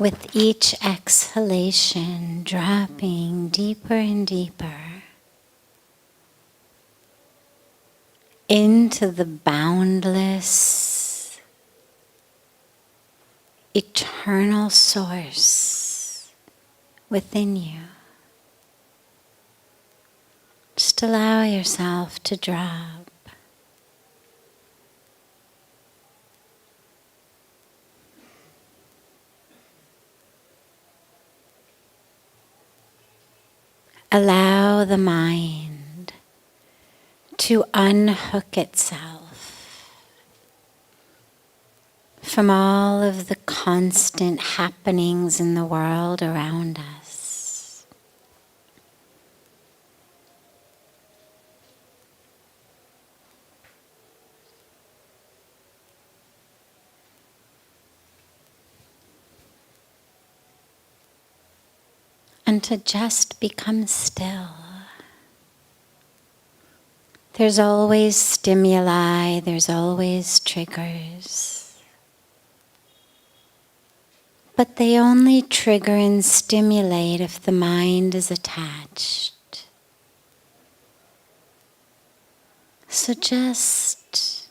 with each exhalation, dropping deeper and deeper into the boundless, eternal source within you. Just allow yourself to drop. Allow the mind to unhook itself from all of the constant happenings in the world around us. And to just become still. There's always stimuli, there's always triggers. But they only trigger and stimulate if the mind is attached. So just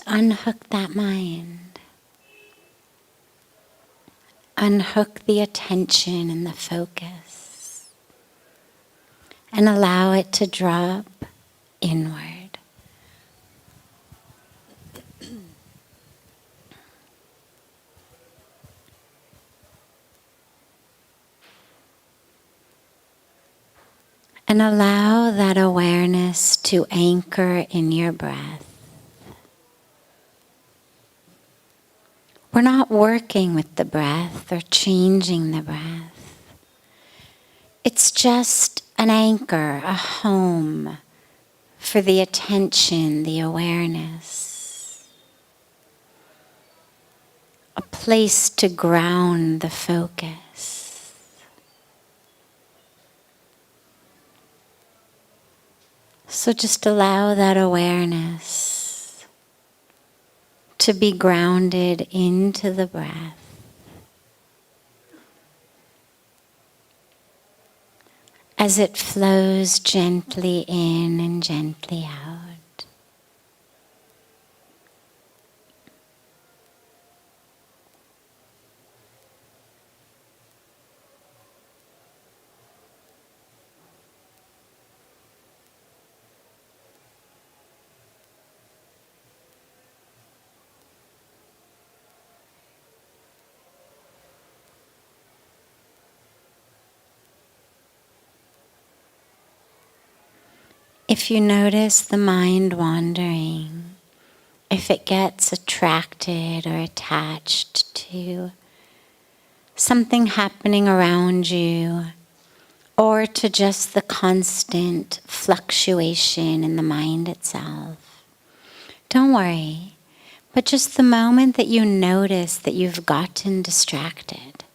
unhook that mind. Unhook the attention and the focus. And allow it to drop inward. And allow that awareness to anchor in your breath. We're not working with the breath or changing the breath. It's just an anchor, a home for the attention, the awareness. A place to ground the focus. So just allow that awareness to be grounded into the breath. As it flows gently in and gently out. If you notice the mind wandering, if it gets attracted or attached to something happening around you, or to just the constant fluctuation in the mind itself, don't worry, but just the moment that you notice that you've gotten distracted,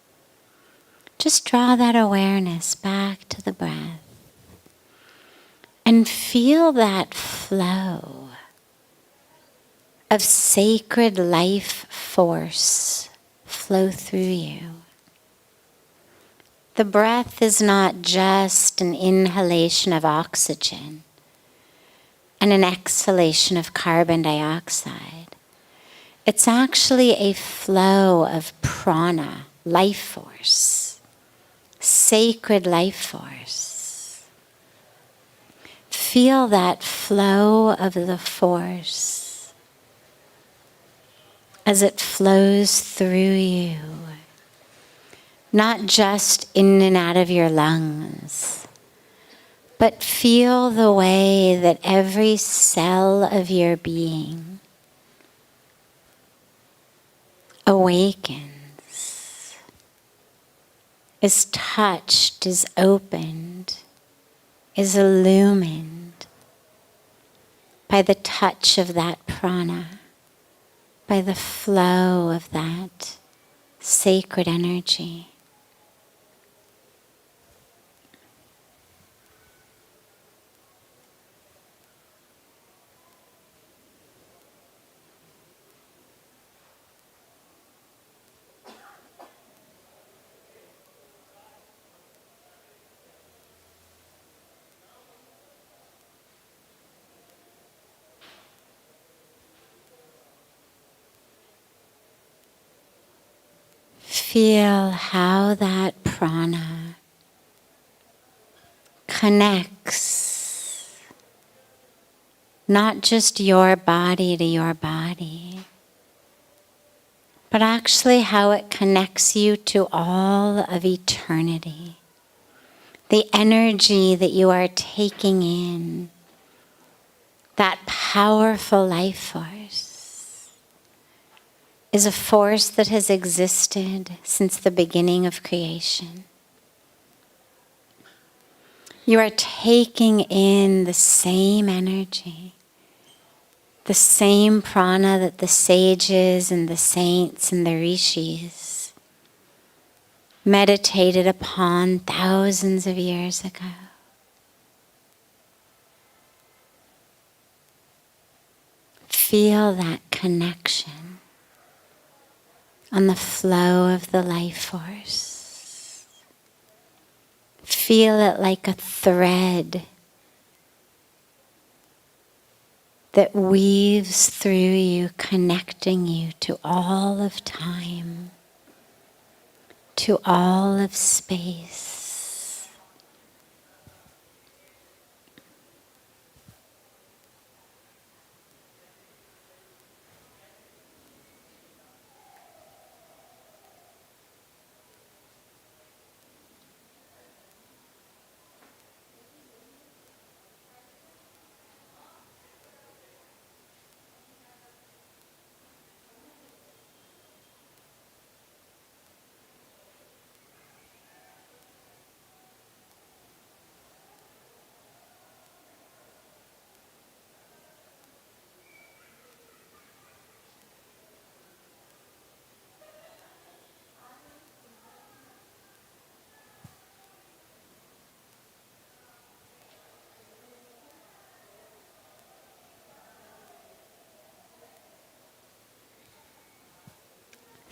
just draw that awareness back to the breath. And feel that flow of sacred life force flow through you. The breath is not just an inhalation of oxygen and an exhalation of carbon dioxide. It's actually a flow of prana, life force, sacred life force. Feel that flow of the force as it flows through you, not just in and out of your lungs, but feel the way that every cell of your being awakens, is touched, is opened, is illumined by the touch of that prana, by the flow of that sacred energy. Feel how that prana connects not just your body to your body, but actually how it connects you to all of eternity. The energy that you are taking in, that powerful life force, is a force that has existed since the beginning of creation. You are taking in the same energy, the same prana that the sages and the saints and the rishis meditated upon thousands of years ago. Feel that connection on the flow of the life force. Feel it like a thread that weaves through you, connecting you to all of time, to all of space.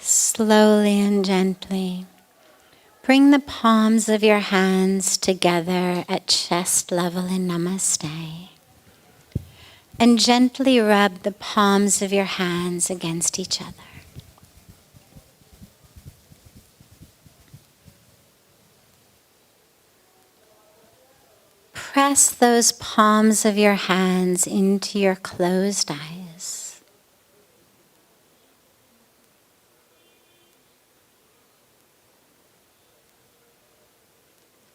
Slowly and gently, bring the palms of your hands together at chest level in Namaste. And gently rub the palms of your hands against each other. Press those palms of your hands into your closed eyes.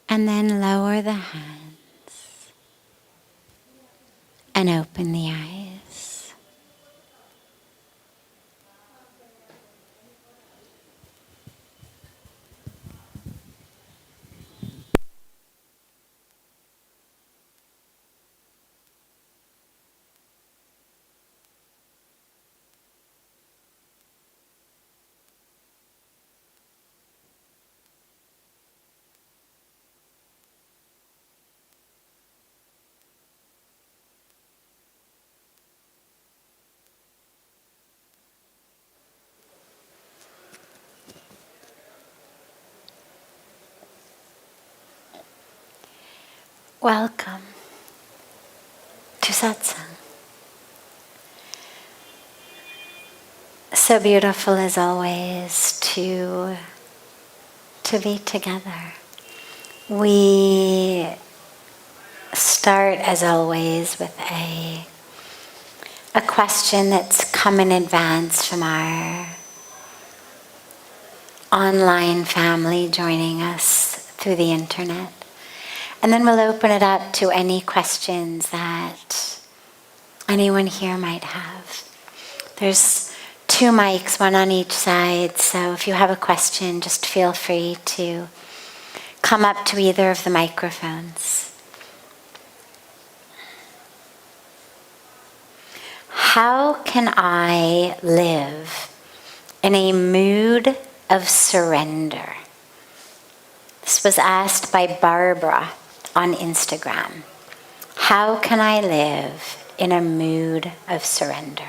And then lower the hands and open the eyes. Welcome to Satsang. So beautiful as always to be together. We start as always with a question that's come in advance from our online family joining us through the internet. And then we'll open it up to any questions that anyone here might have. There's 2 mics, one on each side, so if you have a question, just feel free to come up to either of the microphones. How can I live in a mood of surrender? This was asked by Barbara on Instagram. How can I live in a mood of surrender?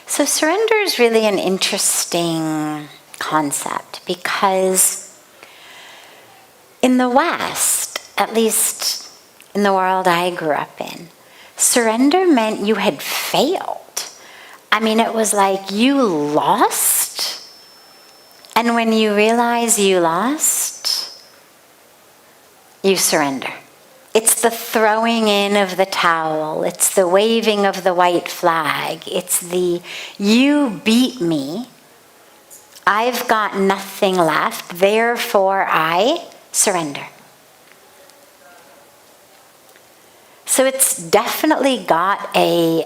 So surrender is really an interesting concept because in the West, at least in the world I grew up in, surrender meant you had failed. I mean, it was like you lost And when you realize you lost, you surrender. It's the throwing in of the towel. It's the waving of the white flag. It's the, you beat me. I've got nothing left. Therefore, I surrender. So it's definitely got a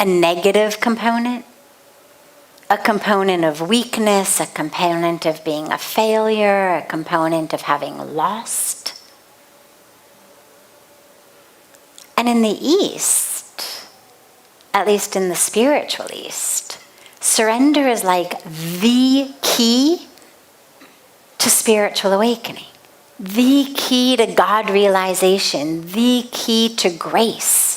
negative component. A component of weakness, a component of being a failure, a component of having lost. And in the East, at least in the spiritual East, surrender is like the key to spiritual awakening, the key to God realization, the key to grace.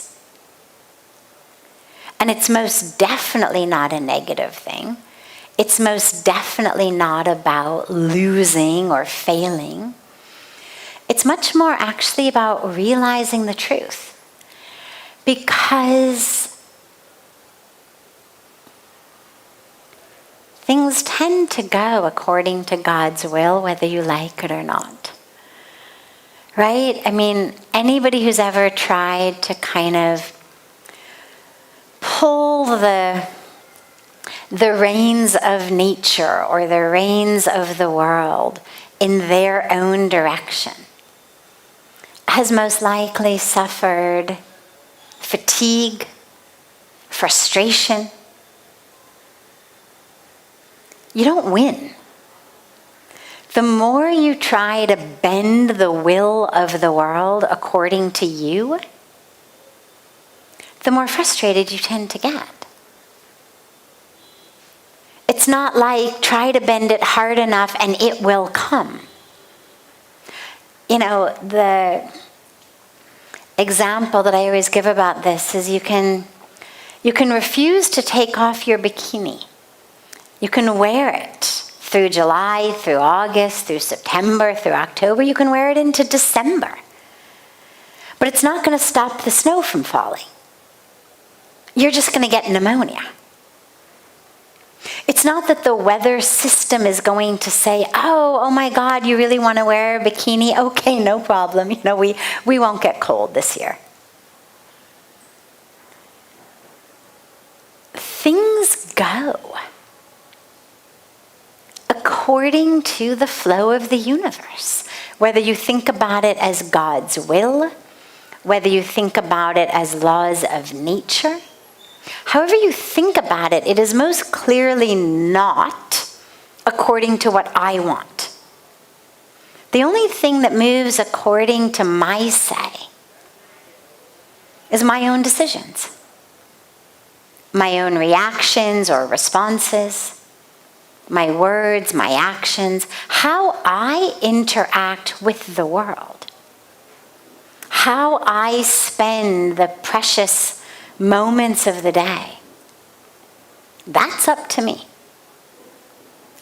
And it's most definitely not a negative thing. It's most definitely not about losing or failing. It's much more actually about realizing the truth. Because things tend to go according to God's will, whether you like it or not. Right? I mean, anybody who's ever tried to kind of pull the reins of nature or the reins of the world in their own direction has most likely suffered fatigue, frustration. You don't win. The more you try to bend the will of the world according to you, the more frustrated you tend to get. It's not like try to bend it hard enough and it will come. You know, the example that I always give about this is you can refuse to take off your bikini. You can wear it through July, through August, through September, through October. You can wear it into December. But it's not going to stop the snow from falling. You're just going to get pneumonia. It's not that the weather system is going to say, oh my God, you really want to wear a bikini? Okay, no problem. You know, we won't get cold this year. Things go according to the flow of the universe. Whether you think about it as God's will, whether you think about it as laws of nature, however you think about it, it is most clearly not according to what I want. The only thing that moves according to my say is my own decisions, my own reactions or responses, my words, my actions, how I interact with the world, how I spend the precious moments of the day. That's up to me.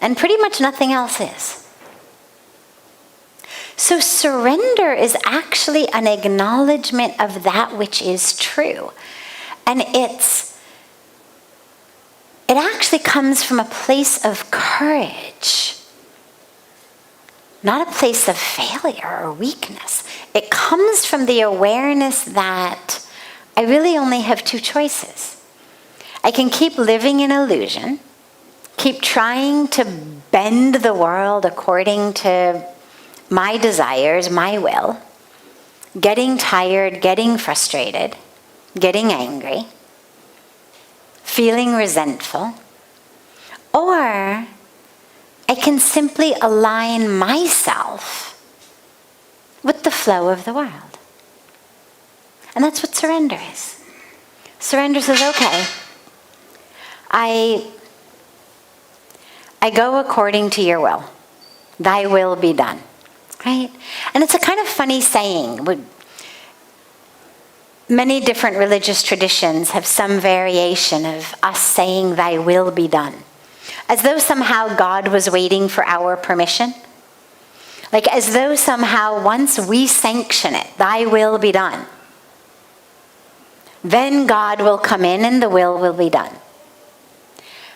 And pretty much nothing else is. So surrender is actually an acknowledgement of that which is true. And it actually comes from a place of courage, not a place of failure or weakness. It comes from the awareness that I really only have two choices. I can keep living in illusion, keep trying to bend the world according to my desires, my will, getting tired, getting frustrated, getting angry, feeling resentful, or I can simply align myself with the flow of the world. And that's what surrender is. Surrender says, okay, I go according to your will. Thy will be done. Right? And it's a kind of funny saying. Many different religious traditions have some variation of us saying, thy will be done. As though somehow God was waiting for our permission. Like as though somehow once we sanction it, thy will be done, then God will come in and the will be done.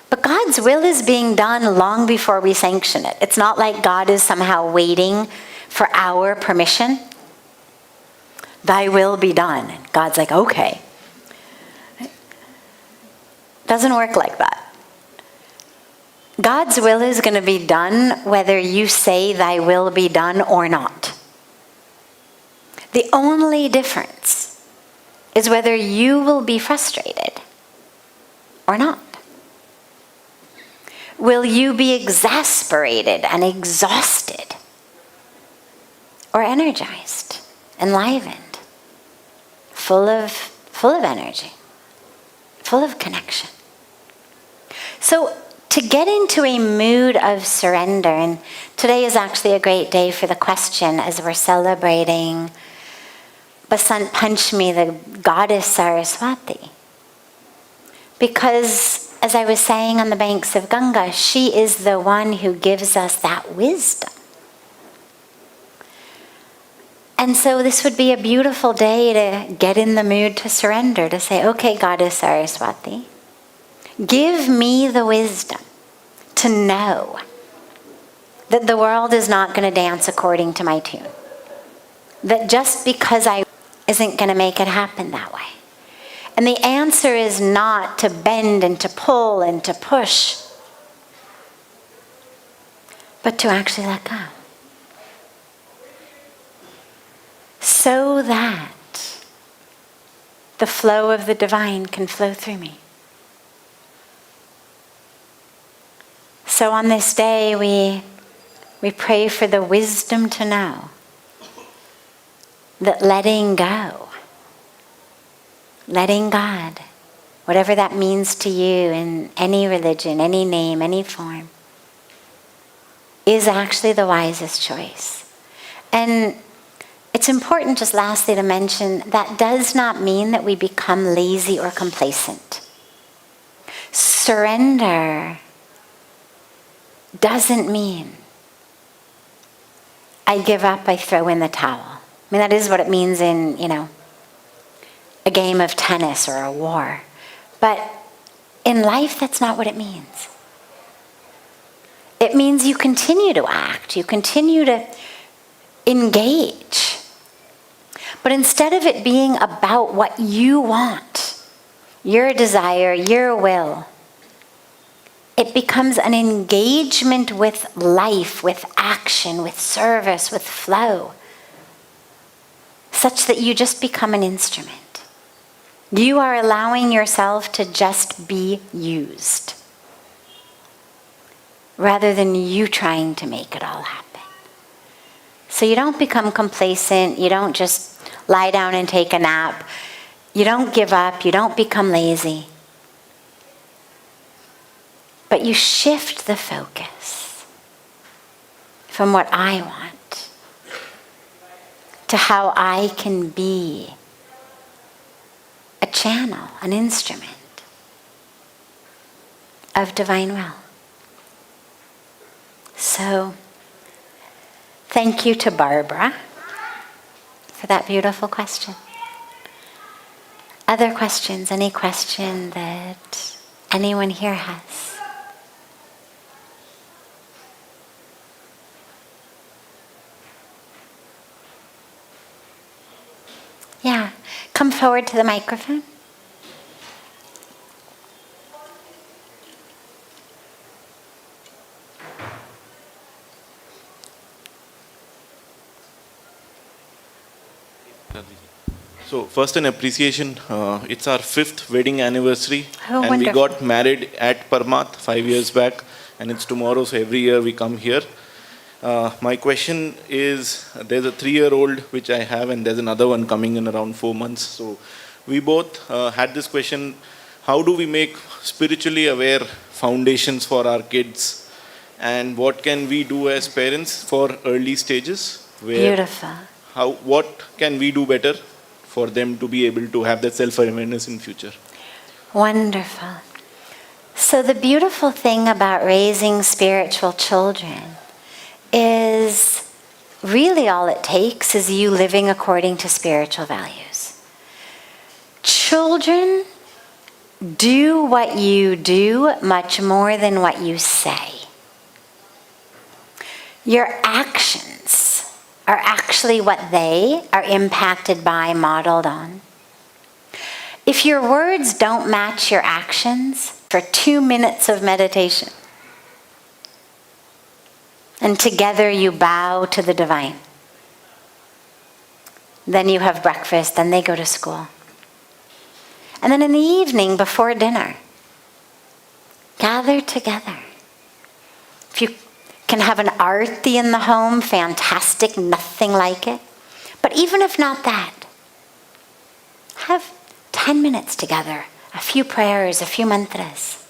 But God's will is being done long before we sanction it. It's not like God is somehow waiting for our permission. Thy will be done. And God's like, okay. Doesn't work like that. God's will is going to be done whether you say thy will be done or not. The only difference is whether you will be frustrated or not. Will you be exasperated and exhausted or energized, enlivened, full of energy, full of connection? So to get into a mood of surrender, and today is actually a great day for the question as we're celebrating Vasant Panchami, the goddess Saraswati. Because, as I was saying on the banks of Ganga, she is the one who gives us that wisdom. And so this would be a beautiful day to get in the mood to surrender, to say, okay, goddess Saraswati, give me the wisdom to know that the world is not going to dance according to my tune. That just because I isn't going to make it happen that way. And the answer is not to bend and to pull and to push, but to actually let go. So that the flow of the divine can flow through me. So on this day, we pray for the wisdom to know that letting go, letting God, whatever that means to you in any religion, any name, any form, is actually the wisest choice. And it's important, just lastly, to mention that does not mean that we become lazy or complacent. Surrender doesn't mean I give up, I throw in the towel. I mean, that is what it means in, a game of tennis or a war. But in life, that's not what it means. It means you continue to act, you continue to engage. But instead of it being about what you want, your desire, your will, it becomes an engagement with life, with action, with service, with flow, such that you just become an instrument. You are allowing yourself to just be used, rather than you trying to make it all happen. So you don't become complacent, you don't just lie down and take a nap, you don't give up, you don't become lazy. But you shift the focus from what I want to how I can be a channel, an instrument of divine will. So, thank you to Barbara for that beautiful question. Other questions? Any question that anyone here has? Yeah, come forward to the microphone. So first an appreciation, it's our 5th wedding anniversary, Oh, and wonderful. we got married at Parmarth 5 years back, and it's tomorrow, so every year we come here. My question is, there's a 3-year-old which I have, and there's another one coming in around 4 months. So we both had this question, how do we make spiritually aware foundations for our kids, and what can we do as parents for early stages? Beautiful. What can we do better for them to be able to have that self-awareness in future? Wonderful. So the beautiful thing about raising spiritual children is really all it takes is you living according to spiritual values. Children do what you do much more than what you say. Your actions are actually what they are impacted by, modeled on. If your words don't match your actions for 2 minutes of meditation, and together you bow to the divine, then you have breakfast, then they go to school. And then in the evening, before dinner, gather together. If you can have an arti in the home, fantastic, nothing like it. But even if not that, have 10 minutes together, a few prayers, a few mantras,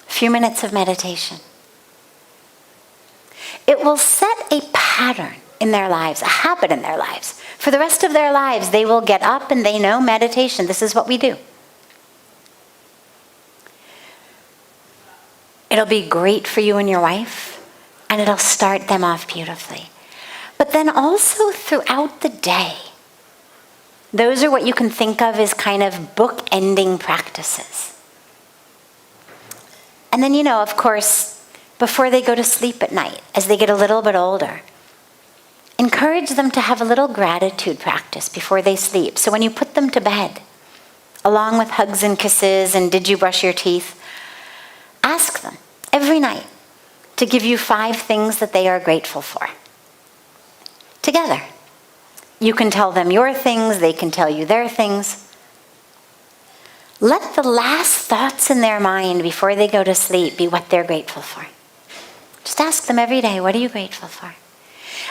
a few minutes of meditation. It will set a pattern in their lives, a habit in their lives. For the rest of their lives, they will get up and they know meditation. This is what we do. It'll be great for you and your wife, and it'll start them off beautifully. But then also throughout the day, those are what you can think of as kind of book-ending practices. And then, of course, before they go to sleep at night, as they get a little bit older, encourage them to have a little gratitude practice before they sleep. So when you put them to bed, along with hugs and kisses and did you brush your teeth, ask them every night to give you 5 things that they are grateful for. Together. You can tell them your things, they can tell you their things. Let the last thoughts in their mind before they go to sleep be what they're grateful for. Just ask them every day, what are you grateful for?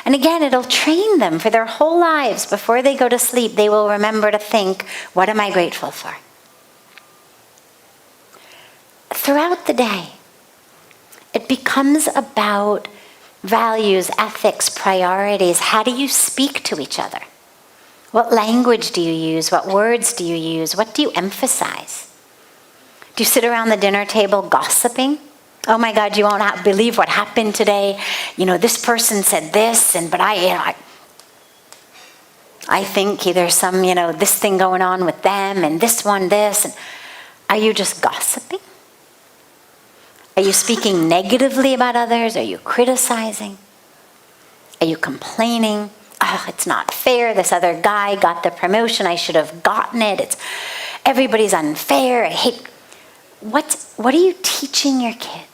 And again, it'll train them for their whole lives. Before they go to sleep, they will remember to think, what am I grateful for? Throughout the day, it becomes about values, ethics, priorities. How do you speak to each other? What language do you use? What words do you use? What do you emphasize? Do you sit around the dinner table gossiping? Oh my God, you won't believe what happened today. This person said this, but I think there's some, this thing going on with them, and this one, this. And are you just gossiping? Are you speaking negatively about others? Are you criticizing? Are you complaining? Oh, it's not fair. This other guy got the promotion. I should have gotten it. Everybody's unfair. I hate. What are you teaching your kids?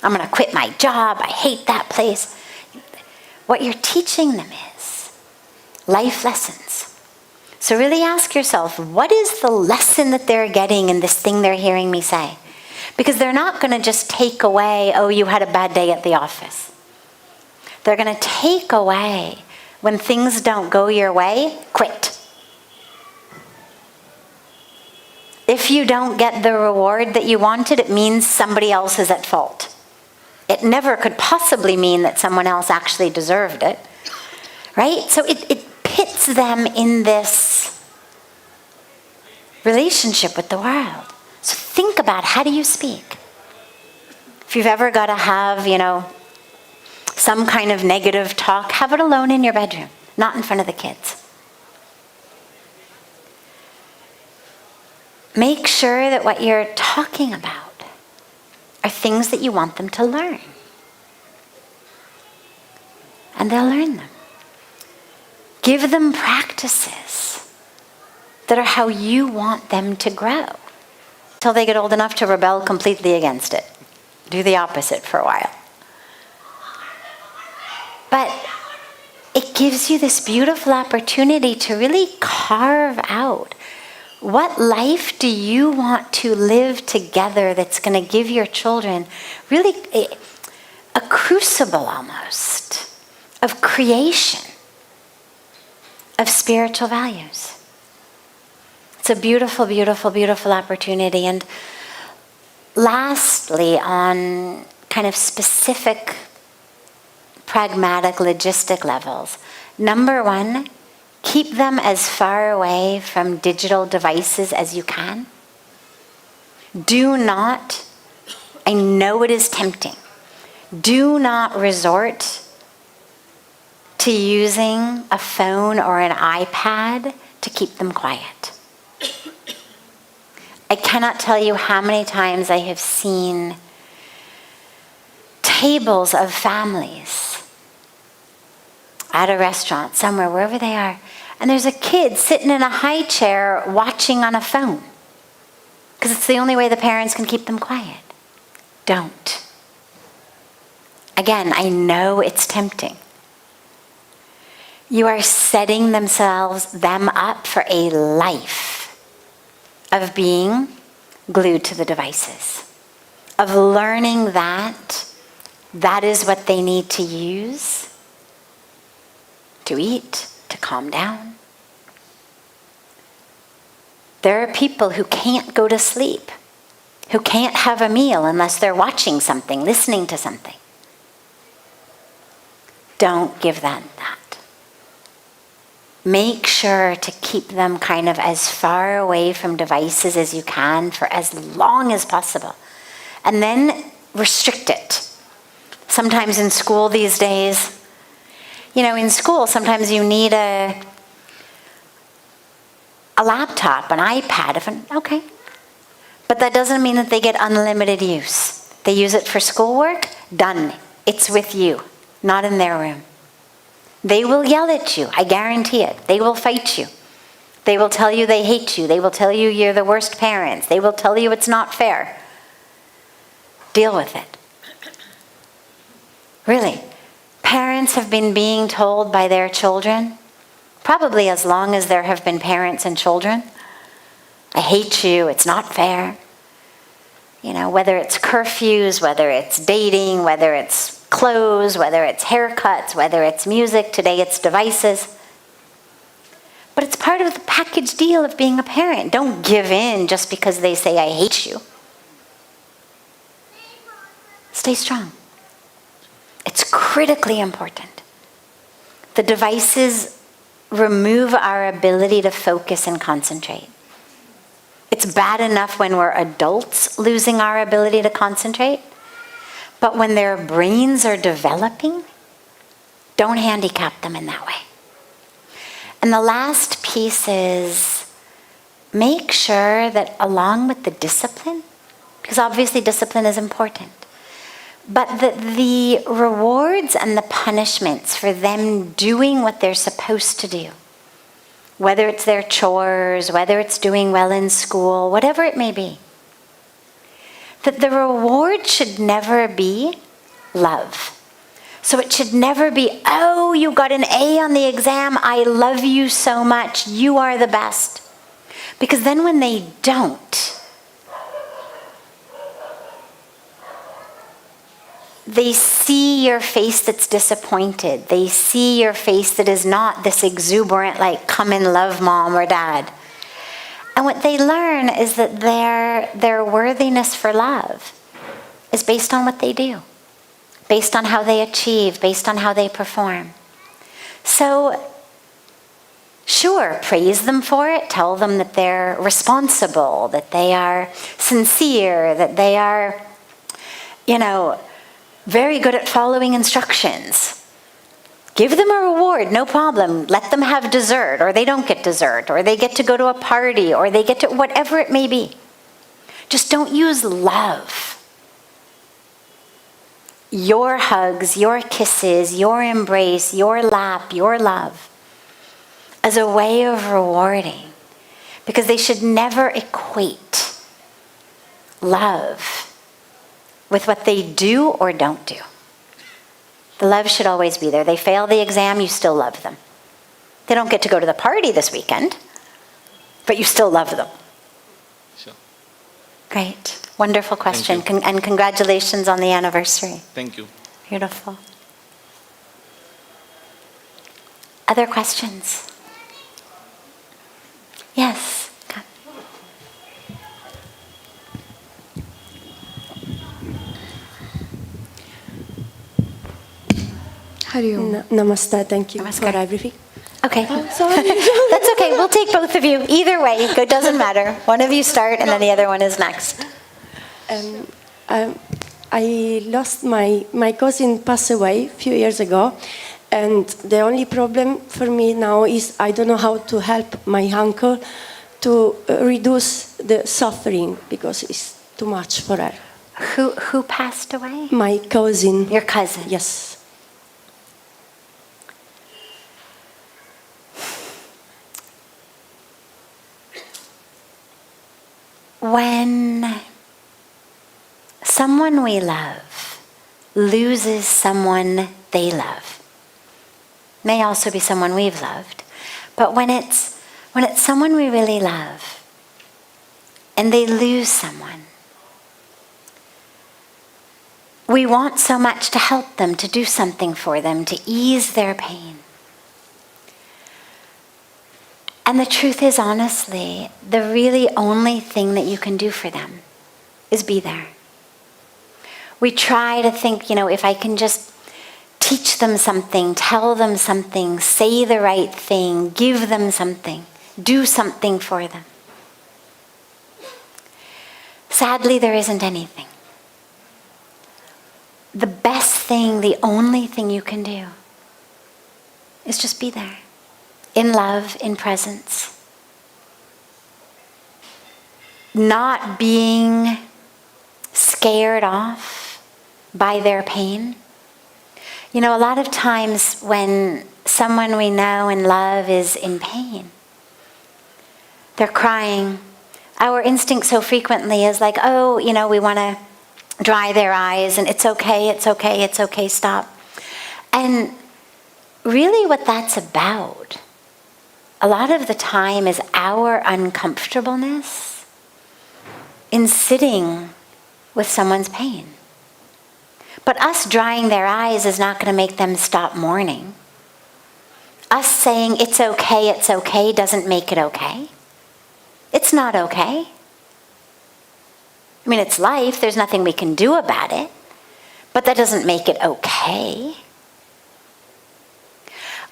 I'm going to quit my job. I hate that place. What you're teaching them is life lessons. So really ask yourself, what is the lesson that they're getting in this thing they're hearing me say? Because they're not going to just take away, oh, you had a bad day at the office. They're going to take away, when things don't go your way, quit. If you don't get the reward that you wanted, it means somebody else is at fault. It never could possibly mean that someone else actually deserved it. Right? So it pits them in this relationship with the world. So think about, how do you speak? If you've ever got to have, some kind of negative talk, have it alone in your bedroom, not in front of the kids. Make sure that what you're talking about are things that you want them to learn. And they'll learn them. Give them practices that are how you want them to grow, until they get old enough to rebel completely against it. Do the opposite for a while. But it gives you this beautiful opportunity to really carve out, what life do you want to live together that's going to give your children really a crucible almost of creation, of spiritual values. It's a beautiful, beautiful, beautiful opportunity. And lastly, on kind of specific, pragmatic, logistic levels, number 1, keep them as far away from digital devices as you can. Do not, I know it is tempting, do not resort to using a phone or an iPad to keep them quiet. I cannot tell you how many times I have seen tables of families at a restaurant, somewhere, wherever they are, and there's a kid sitting in a high chair watching on a phone because it's the only way the parents can keep them quiet. Don't. Again, I know it's tempting. You are setting them up for a life of being glued to the devices, of learning that is what they need to use to eat, to calm down. There are people who can't go to sleep, who can't have a meal unless they're watching something, listening to something. Don't give them that. Make sure to keep them kind of as far away from devices as you can for as long as possible. And then restrict it. Sometimes in school these days, in school sometimes you need a laptop, an iPad, okay. But that doesn't mean that they get unlimited use. They use it for schoolwork, done. It's with you, not in their room. They will yell at you, I guarantee it. They will fight you. They will tell you they hate you. They will tell you you're the worst parents. They will tell you it's not fair. Deal with it. Really. Parents have been being told by their children, probably as long as there have been parents and children, I hate you, it's not fair. Whether it's curfews, whether it's dating, whether it's clothes, whether it's haircuts, whether it's music, today it's devices. But it's part of the package deal of being a parent. Don't give in just because they say, I hate you. Stay strong. It's critically important. The devices remove our ability to focus and concentrate. It's bad enough when we're adults losing our ability to concentrate, but when their brains are developing, don't handicap them in that way. And the last piece is make sure that along with the discipline, because obviously discipline is important, but that the rewards and the punishments for them doing what they're supposed to do, whether it's their chores, whether it's doing well in school, whatever it may be, that the reward should never be love. So it should never be, oh, you got an A on the exam, I love you so much, you are the best. Because then when they don't, they see your face that's disappointed. They see your face that is not this exuberant, like, come and love mom or dad. And what they learn is that their worthiness for love is based on what they do, based on how they achieve, based on how they perform. So, sure, praise them for it. Tell them that they're responsible, that they are sincere, that they are, very good at following instructions. Give them a reward, no problem. Let them have dessert, or they don't get dessert, or they get to go to a party, or they get to whatever it may be. Just don't use love. Your hugs, your kisses, your embrace, your lap, your love as a way of rewarding. Because they should never equate love with what they do or don't do. The love should always be there. They fail the exam, you still love them. They don't get to go to the party this weekend, but you still love them. Sure. Great. Wonderful question. And congratulations on the anniversary. Thank you. Beautiful. Other questions? Yes. Come. Namaste, thank you Namaskar. for everything. Okay. Sorry. That's okay. We'll take both of you. Either way, it doesn't matter. One of you start and then the other one is next. I lost my cousin passed away a few years ago, and the only problem for me now is I don't know how to help my uncle to reduce the suffering because it's too much for her. Who passed away? My cousin. Your cousin. Yes. When someone we love loses someone they love, may also be someone we've loved, but when it's someone we really love and they lose someone, we want so much to help them, to do something for them, to ease their pain. And the truth is, honestly, the really only thing that you can do for them is be there. We try to think, if I can just teach them something, tell them something, say the right thing, give them something, do something for them. Sadly, there isn't anything. The best thing, the only thing you can do is just be there. In love, in presence. Not being scared off by their pain. A lot of times when someone we know and love is in pain, they're crying. Our instinct so frequently is like, we want to dry their eyes and it's okay, stop. And really what that's about, a lot of the time, is our uncomfortableness in sitting with someone's pain. But us drying their eyes is not going to make them stop mourning. Us saying it's okay doesn't make it okay. It's not okay. It's life, there's nothing we can do about it, but that doesn't make it okay.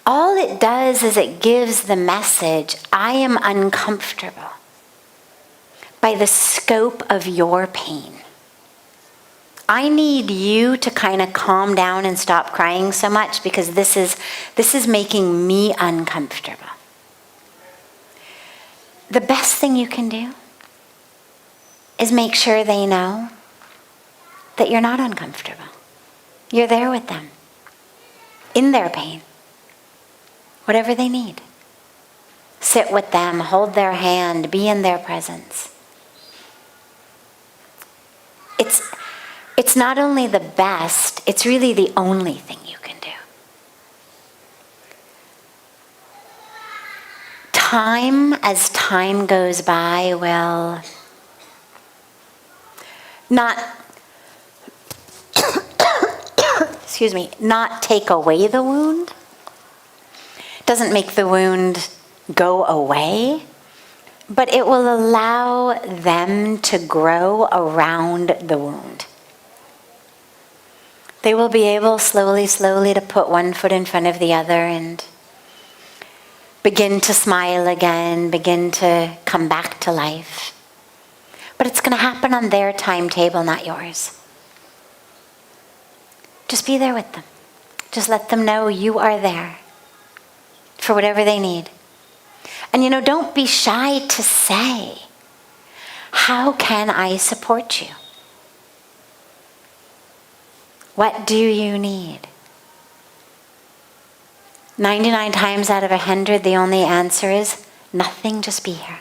All it does is it gives the message, I am uncomfortable by the scope of your pain. I need you to kind of calm down and stop crying so much because this is making me uncomfortable. The best thing you can do is make sure they know that you're not uncomfortable. You're there with them, in their pain. Whatever they need. Sit with them, hold their hand, be in their presence. It's not only the best, it's really the only thing you can do. As time goes by, will not not take away the wound. Doesn't make the wound go away, but it will allow them to grow around the wound. They will be able slowly to put one foot in front of the other and begin to smile again, begin to come back to life. But it's going to happen on their timetable, not yours. Just be there with them. Just let them know you are there for whatever they need. And don't be shy to say, how can I support you? What do you need? 99 times out of 100, the only answer is nothing, just be here.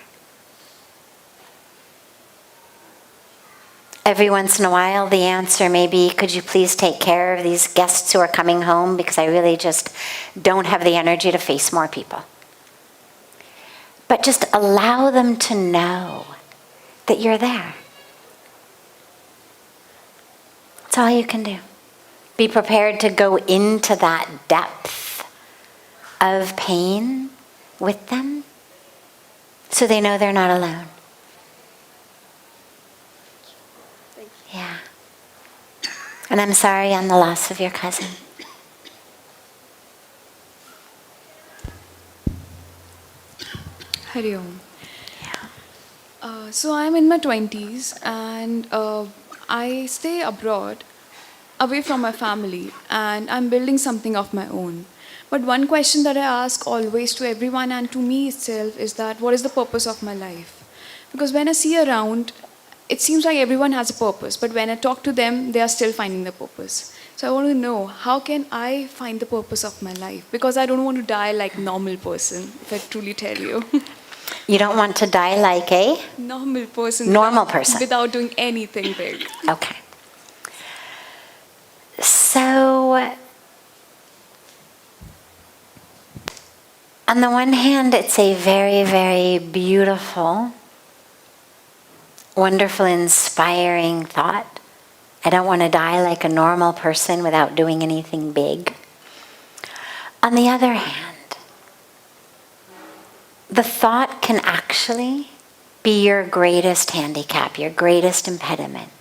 Every once in a while, the answer may be, could you please take care of these guests who are coming home because I really just don't have the energy to face more people. But just allow them to know that you're there. That's all you can do. Be prepared to go into that depth of pain with them so they know they're not alone. Yeah. And I'm sorry on the loss of your cousin. Hari Om. So I'm in my 20s and I stay abroad, away from my family, and I'm building something of my own. But one question that I ask always to everyone and to me itself is that what is the purpose of my life? Because when I see around, it seems like everyone has a purpose, but when I talk to them, they are still finding the purpose. So I want to know, how can I find the purpose of my life? Because I don't want to die like normal person, if I truly tell you. You don't want to die like a Normal person. Normal person. Without doing anything big. Okay. So, on the one hand, it's a very, very beautiful, wonderful, inspiring thought. I don't want to die like a normal person without doing anything big. On the other hand, the thought can actually be your greatest handicap, your greatest impediment.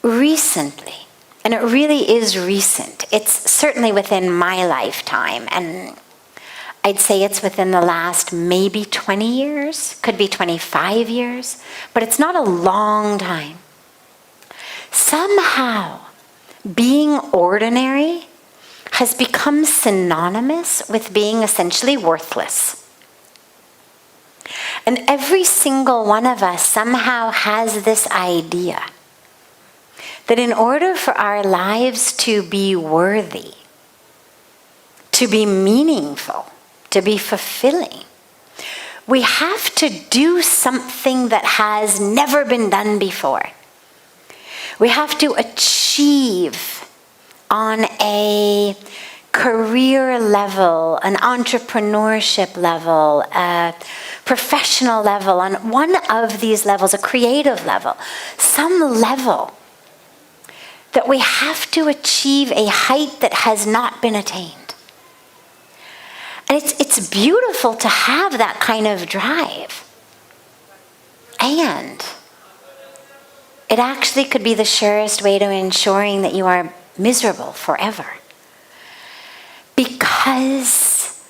Recently, and it really is recent, it's certainly within my lifetime, and I'd say it's within the last maybe 20 years, could be 25 years, but it's not a long time. Somehow, being ordinary has become synonymous with being essentially worthless. And every single one of us somehow has this idea that in order for our lives to be worthy, to be meaningful, to be fulfilling, we have to do something that has never been done before. We have to achieve on a career level, an entrepreneurship level, a professional level, on one of these levels, a creative level, some level that we have to achieve a height that has not been attained. And it's beautiful to have that kind of drive. And it actually could be the surest way to ensuring that you are miserable forever. Because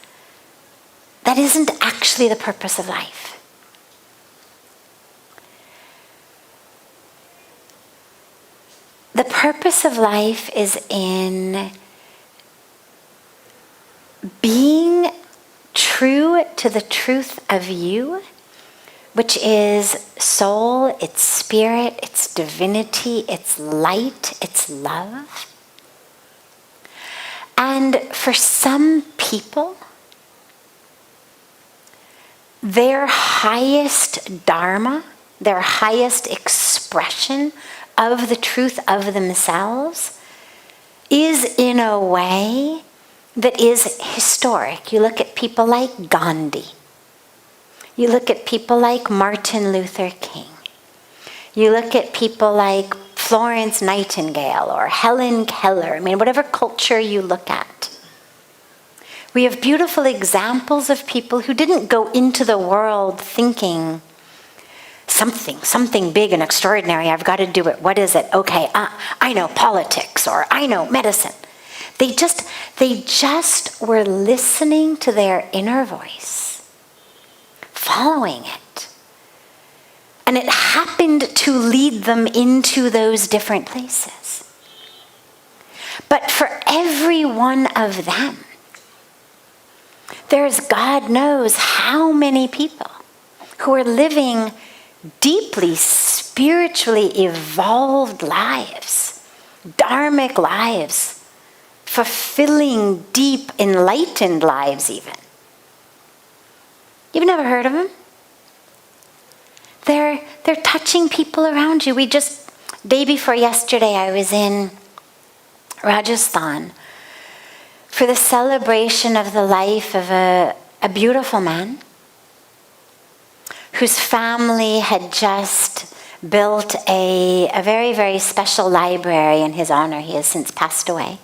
that isn't actually the purpose of life. The purpose of life is in being true to the truth of you, which is soul, its spirit, its divinity, its light, its love. And for some people, their highest dharma, their highest expression of the truth of themselves is in a way that is historic. You look at people like Gandhi. You look at people like Martin Luther King. You look at people like Florence Nightingale or Helen Keller. I mean, whatever culture you look at. We have beautiful examples of people who didn't go into the world thinking something big and extraordinary. I've got to do it. What is it? Okay, I know politics, or I know medicine. They just were listening to their inner voice, following it. And it happened to lead them into those different places. But for every one of them, there's God knows how many people who are living deeply spiritually evolved lives, dharmic lives, fulfilling, deep, enlightened lives even. You've never heard of them? They're touching people around you. Day before yesterday, I was in Rajasthan for the celebration of the life of a beautiful man whose family had just built a very, very special library in his honor. He has since passed away.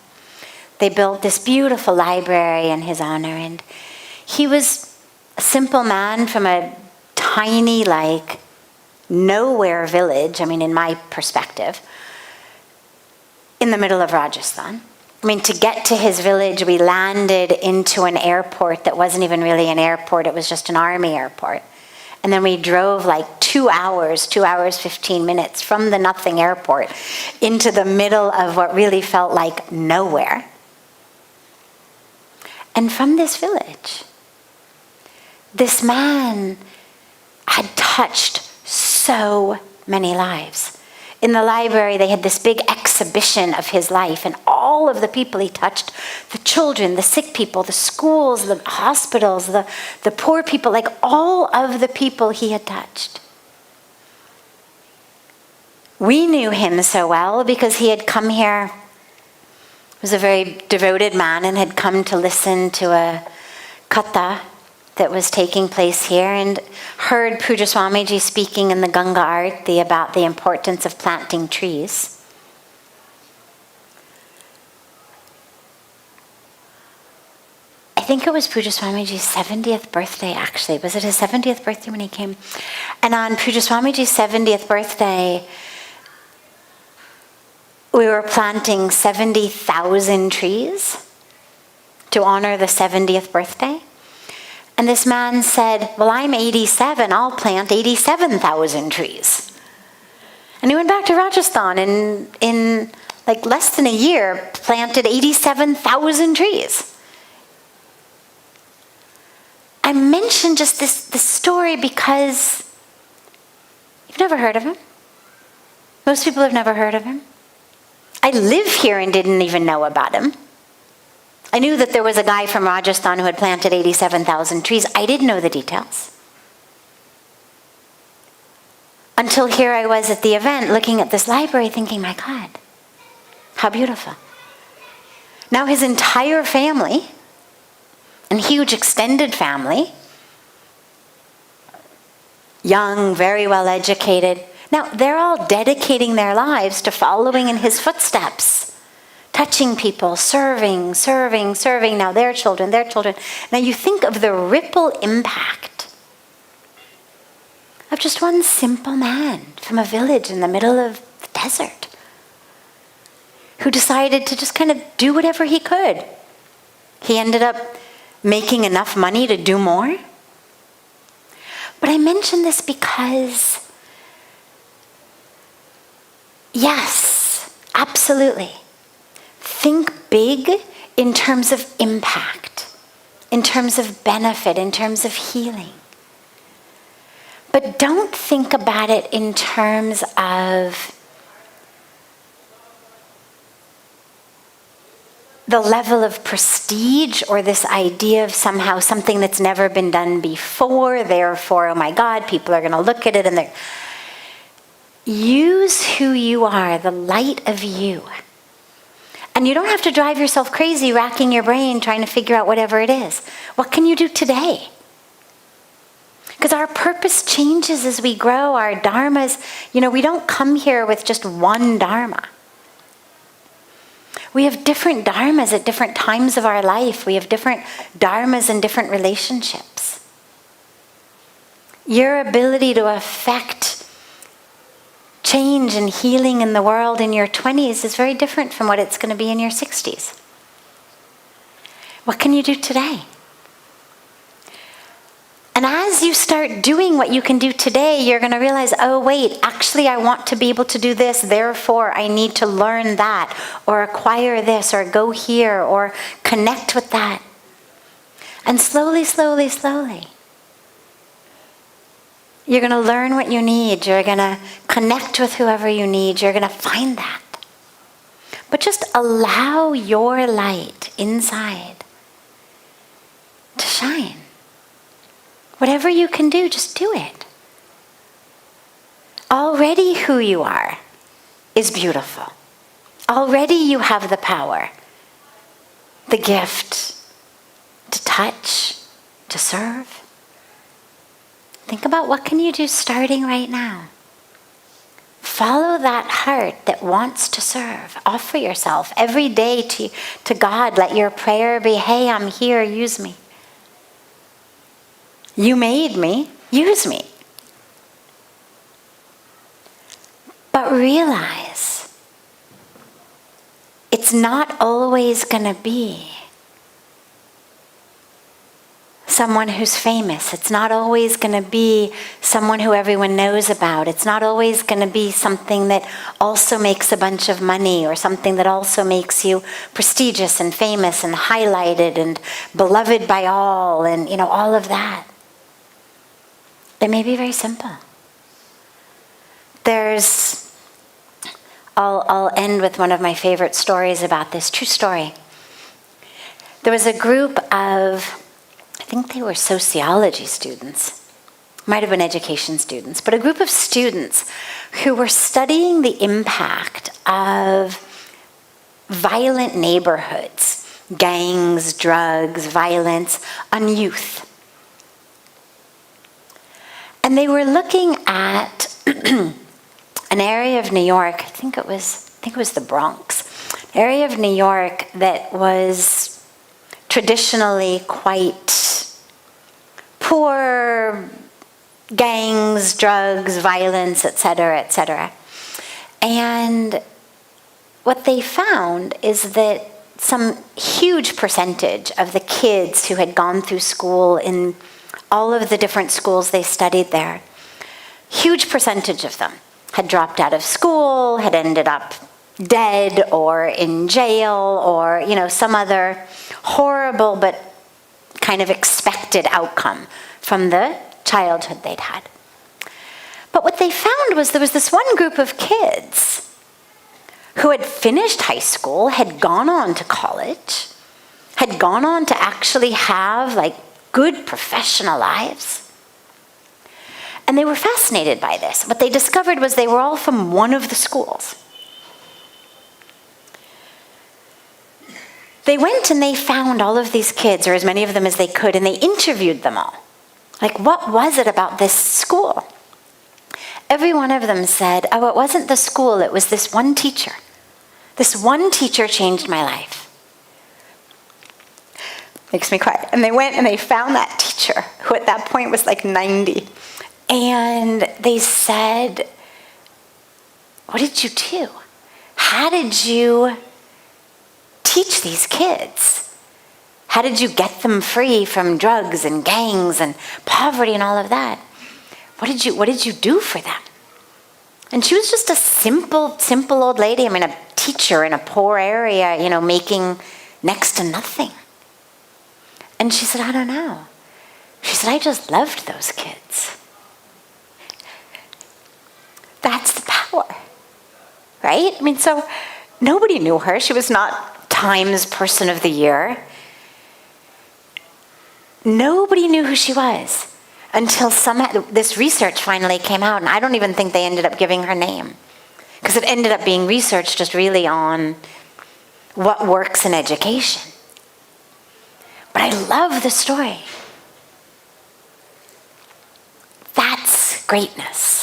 They built this beautiful library in his honor, and he was a simple man from a tiny, nowhere village, in my perspective, in the middle of Rajasthan. To get to his village, we landed into an airport that wasn't even really an airport, it was just an army airport. And then we drove 2 hours, 15 minutes from the nothing airport into the middle of what really felt like nowhere. And from this village, this man had touched so many lives. In the library, they had this big exhibition of his life, and all of the people he touched, the children, the sick people, the schools, the hospitals, the poor people, like all of the people he had touched. We knew him so well because he had come here. He was a very devoted man and had come to listen to a katha that was taking place here, and heard Pujya Swamiji speaking in the Ganga Arti about the importance of planting trees. I think it was Pujya Swamiji's 70th birthday, actually. Was it his 70th birthday when he came? And on Pujya Swamiji's 70th birthday, we were planting 70,000 trees to honor the 70th birthday. And this man said, well, I'm 87, I'll plant 87,000 trees. And he went back to Rajasthan and in like less than a year planted 87,000 trees. I mentioned just this story because you've never heard of him. Most people have never heard of him. I live here and didn't even know about him. I knew that there was a guy from Rajasthan who had planted 87,000 trees. I didn't know the details. Until here I was at the event looking at this library thinking, my God, how beautiful. Now his entire family, and huge extended family, young, very well educated, now they're all dedicating their lives to following in his footsteps. Touching people, serving. Now their children. Now you think of the ripple impact of just one simple man from a village in the middle of the desert who decided to just kind of do whatever he could. He ended up making enough money to do more. But I mention this because, yes, absolutely. Think big in terms of impact, in terms of benefit, in terms of healing. But don't think about it in terms of the level of prestige or this idea of somehow something that's never been done before, therefore, oh my God, people are going to look at it and they're... Use who you are, the light of you. And you don't have to drive yourself crazy, racking your brain, trying to figure out whatever it is. What can you do today? Because our purpose changes as we grow. Our dharmas, we don't come here with just one dharma. We have different dharmas at different times of our life. We have different dharmas in different relationships. Your ability to affect change and healing in the world in your 20s is very different from what it's going to be in your 60s. What can you do today? And as you start doing what you can do today, you're going to realize, oh wait, actually I want to be able to do this, therefore I need to learn that, or acquire this, or go here, or connect with that. And slowly, you're going to learn what you need. You're going to connect with whoever you need. You're going to find that. But just allow your light inside to shine. Whatever you can do, just do it. Already who you are is beautiful. Already you have the power, the gift to touch, to serve. Think about what can you do starting right now. Follow that heart that wants to serve. Offer yourself every day to God. Let your prayer be, hey, I'm here, use me. You made me, use me. But realize it's not always going to be someone who's famous. It's not always going to be someone who everyone knows about. It's not always going to be something that also makes a bunch of money or something that also makes you prestigious and famous and highlighted and beloved by all and, all of that. It may be very simple. I'll end with one of my favorite stories about this, true story. There was a group of, I think they were sociology students, might have been education students, but a group of students who were studying the impact of violent neighborhoods, gangs, drugs, violence on youth. And they were looking at an area of New York, I think it was the Bronx, an area of New York that was traditionally quite poor, gangs, drugs, violence, etc., etc. And what they found is that some huge percentage of the kids who had gone through school in all of the different schools they studied there, huge percentage of them had dropped out of school, had ended up dead or in jail or, some other horrible but kind of expected outcome from the childhood they'd had. But what they found was there was this one group of kids who had finished high school, had gone on to college, had gone on to actually have good professional lives. And they were fascinated by this. What they discovered was they were all from one of the schools. They went and they found all of these kids, or as many of them as they could, and they interviewed them all. What was it about this school? Every one of them said, oh, it wasn't the school, it was this one teacher. This one teacher changed my life. Makes me cry. And they went and they found that teacher, who at that point was 90. And they said, what did you do? How did you teach these kids? How did you get them free from drugs and gangs and poverty and all of that? What did you do for them? And she was just a simple old lady. A teacher in a poor area, making next to nothing. And she said, I don't know. She said, I just loved those kids. That's the power, right? So nobody knew her. She was not Times Person of the Year. Nobody knew who she was until this research finally came out, and I don't even think they ended up giving her name, because it ended up being research just really on what works in education. But I love the story. That's greatness.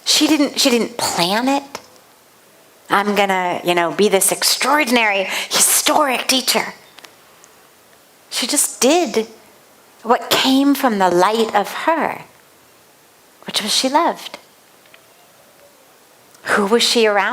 She didn't plan it. I'm gonna, be this extraordinary, historic teacher. She just did what came from the light of her, which was she loved. Who was she around?